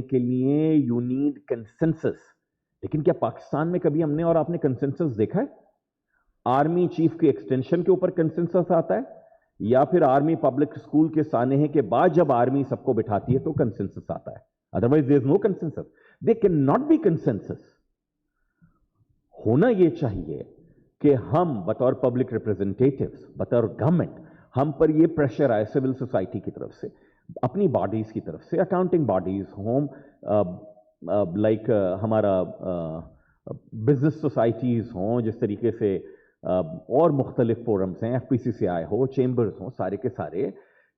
के लिए you need consensus. लेकिन क्या पाकिस्तान में कभी हमने और आपने कंसेंसस देखा है? आर्मी चीफ के एक्सटेंशन के ऊपर कंसेंसस आता है, या फिर आर्मी पब्लिक स्कूल के सानहे के बाद जब आर्मी सबको बिठाती है तो कंसेंसस आता है? Otherwise there is no consensus. They can not be consensus. होना यह चाहिए कि हम बतौर पब्लिक रिप्रेजेंटेटिव्स, बतौर गवर्नमेंट, हम पर यह प्रेशर आए सिविल सोसाइटी की तरफ से, अपनी बॉडीज की तरफ से, अकाउंटिंग बॉडीज होम लाइक हमारा बिजनेस सोसाइटीज हों, जिस तरीके से और मुख्तलिफ फोरम्स हैं, FPCCI हो, चेंबर्स हों, सारे के सारे,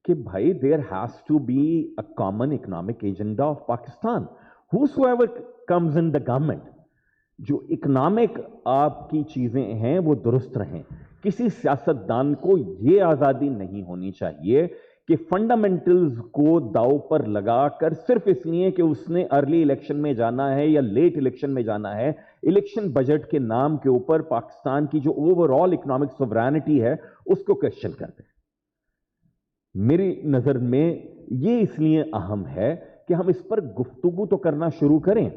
कि भाई there has to be a common economic agenda of Pakistan. Whosoever comes in the government, जो इकोनॉमिक आपकी चीजें हैं वो दुरुस्त रहें। किसी सियासतदान को यह आजादी नहीं होनी चाहिए कि फंडामेंटल्स को दांव पर लगाकर सिर्फ इसलिए कि उसने अर्ली इलेक्शन में जाना है या लेट इलेक्शन में जाना है, इलेक्शन बजट के नाम के ऊपर पाकिस्तान की जो ओवरऑल इकोनॉमिक सोवरेनिटी है उसको क्वेश्चन कर दे। मेरी नजर में यह इसलिए अहम है कि हम इस पर गुफ्तगू तो करना शुरू करें।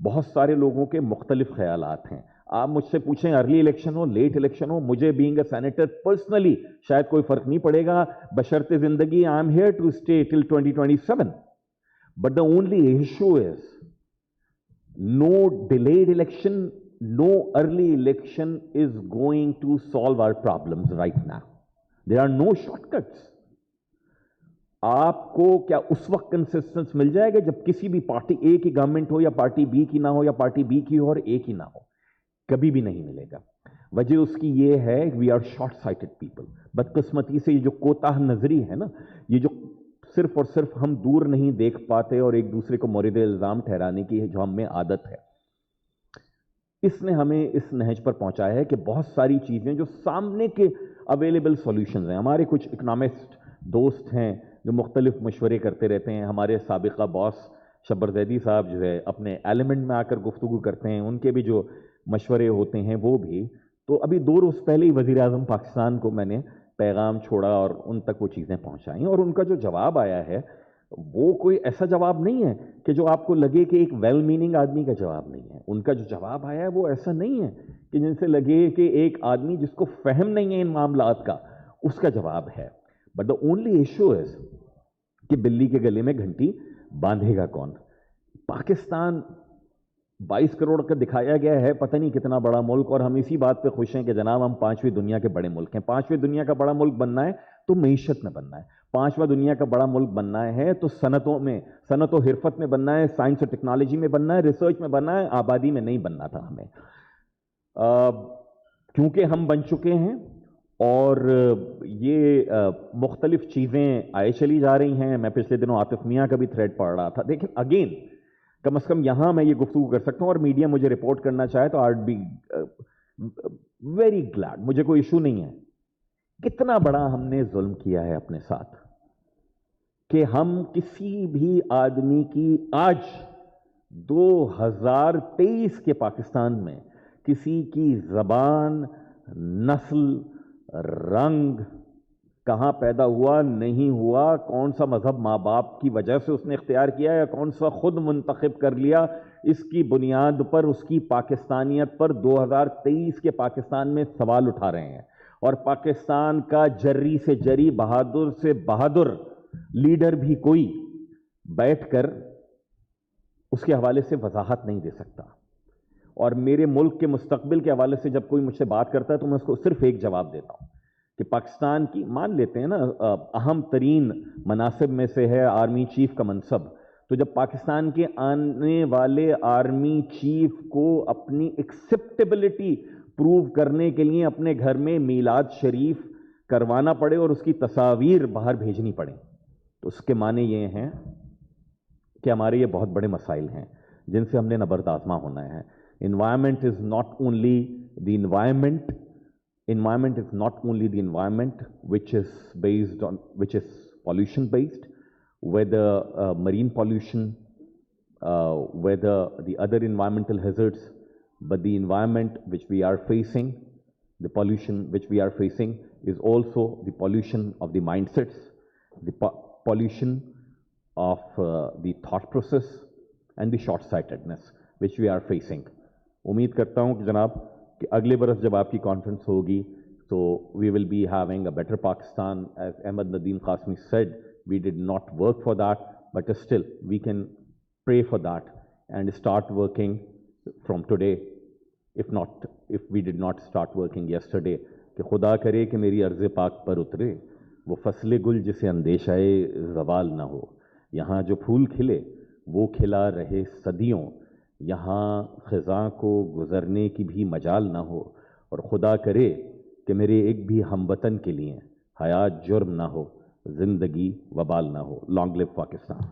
बहुत सारे लोगों के मुख्तलिफ ख्यालात हैं। आप मुझसे पूछें अर्ली इलेक्शन हो, लेट इलेक्शन हो, मुझे बीइंग अ सेनेटर पर्सनली शायद कोई फर्क नहीं पड़ेगा, बशर्ते जिंदगी I am here to stay till 2027। But the only issue is no delayed election, no early election is going to solve our problems right now. There are no shortcuts. आपको क्या उस वक्त कंसिस्टेंस मिल जाएगा जब किसी भी पार्टी ए की government हो या पार्टी बी की ना हो, या पार्टी बी की हो और ए की ना हो? कभी भी नहीं मिलेगा। वजह उसकी यह है we are short sighted people. बदकिस्मती से ये जो कोताह नजरी है ना, ये जो सिर्फ और सिर्फ हम दूर नहीं देख पाते और एक दूसरे को मोरिद इल्जाम ठहराने की जो हम में आदत है, इसने हमें इस नहज पर पहुंचाया है कि बहुत सारी चीजें जो सामने के अवेलेबल सॉल्यूशंस हैं, हमारे कुछ इकोनॉमिस्ट दोस्त हैं जो मुख्तलिफ मशवरे करते रहते हैं, हमारे साबिका बॉस शब्बर जैदी साहब जो है अपने एलिमेंट में आकर गुफ्तगू करते हैं, उनके भी जो मशवरे होते हैं वो भी। तो अभी 2 रोज़ पहले ही वज़ीर आज़म पाकिस्तान को मैंने पैगाम छोड़ा और उन तक वो चीज़ें पहुंचाई, और उनका जो जवाब आया है वो कोई ऐसा जवाब नहीं है कि जो आपको लगे कि एक वेल मीनिंग आदमी का जवाब नहीं है। उनका जो जवाब आया है वो ऐसा नहीं है कि जिनसे लगे कि एक आदमी जिसको फहम नहीं है इन मामलात का उसका जवाब है। But the only issue is कि बिल्ली के गले में घंटी बांधेगा कौन? पाकिस्तान 22 करोड़ का दिखाया गया है, पता नहीं कितना बड़ा मुल्क, और हम इसी बात पे खुश हैं कि जनाब हम 5वीं दुनिया के बड़े मुल्क हैं। 5वीं दुनिया का बड़ा मुल्क बनना है तो मईशत में बनना है। 5वां दुनिया का बड़ा मुल्क बनना है तो सनतों में, सनत और हिरफत में बनना है, साइंस और टेक्नोलॉजी में बनना है, रिसर्च में बनना है, आबादी में नहीं बनना था हमें। क्योंकि हम बन चुके हैं और ये मुख्तलिफ चीज़ें आए चली जा रही हैं। मैं पिछले दिनों आतिफ मियाँ का भी थ्रेड पढ़ रहा था। लेकिन अगेन कम से कम यहां मैं ये गुफ्तगू कर सकता हूं, और मीडिया मुझे रिपोर्ट करना चाहे तो I would be very glad, मुझे कोई इशू नहीं है। कितना बड़ा हमने जुल्म किया है अपने साथ कि हम किसी भी आदमी की आज 2023 के पाकिस्तान में किसी की जबान, नस्ल, रंग, कहां पैदा हुआ नहीं हुआ, कौन सा मजहब माँ बाप की वजह से उसने इख्तियार किया या कौन सा खुद मुंतखब कर लिया, इसकी बुनियाद पर उसकी पाकिस्तानियत पर 2023 के पाकिस्तान में सवाल उठा रहे हैं। और पाकिस्तान का जर्री से जरी, बहादुर से बहादुर लीडर भी कोई बैठकर उसके हवाले से वजाहत नहीं दे सकता। और मेरे मुल्क के मुस्तकबिल के हवाले से जब कोई मुझसे बात करता है तो मैं उसको सिर्फ एक जवाब देता हूं कि पाकिस्तान की, मान लेते हैं ना, अहम तरीन मनासिब में से है आर्मी चीफ का मनसब, तो जब पाकिस्तान के आने वाले आर्मी चीफ को अपनी एक्सेप्टेबिलिटी प्रूव करने के लिए अपने घर में मीलाद शरीफ करवाना पड़े और उसकी तस्वीर बाहर भेजनी पड़े, तो उसके माने ये हैं कि हमारे ये बहुत बड़े मसाइल हैं जिनसे हमने नबर्द आज़मा होना है। Environment is not only the environment. Environment is not only the environment which is pollution based, whether marine pollution, whether the other environmental hazards, but the environment which we are facing, the pollution which we are facing is also the pollution of the mindsets, the pollution of the thought process, and the short-sightedness which we are facing. امید کرتا ہوں کہ جناب کہ اگلے برس جب آپ کی کانفرنس ہوگی تو we will be having a better Pakistan. As Ahmad Nadeem Qasmi said, we did not work for that, but still we can pray for that and start working from today, if we did not start working yesterday. کہ خدا کرے کہ میری ارض پاک پر اترے وہ فصل گل جسے اندیشہ زوال نہ ہو. یہاں جو پھول کھلے وہ کھلا رہے صدیوں. یہاں خزاں کو گزرنے کی بھی مجال نہ ہو. اور خدا کرے کہ میرے ایک بھی ہم وطن کے لیے حیات جرم نہ ہو, زندگی وبال نہ ہو. لانگ لیو پاکستان.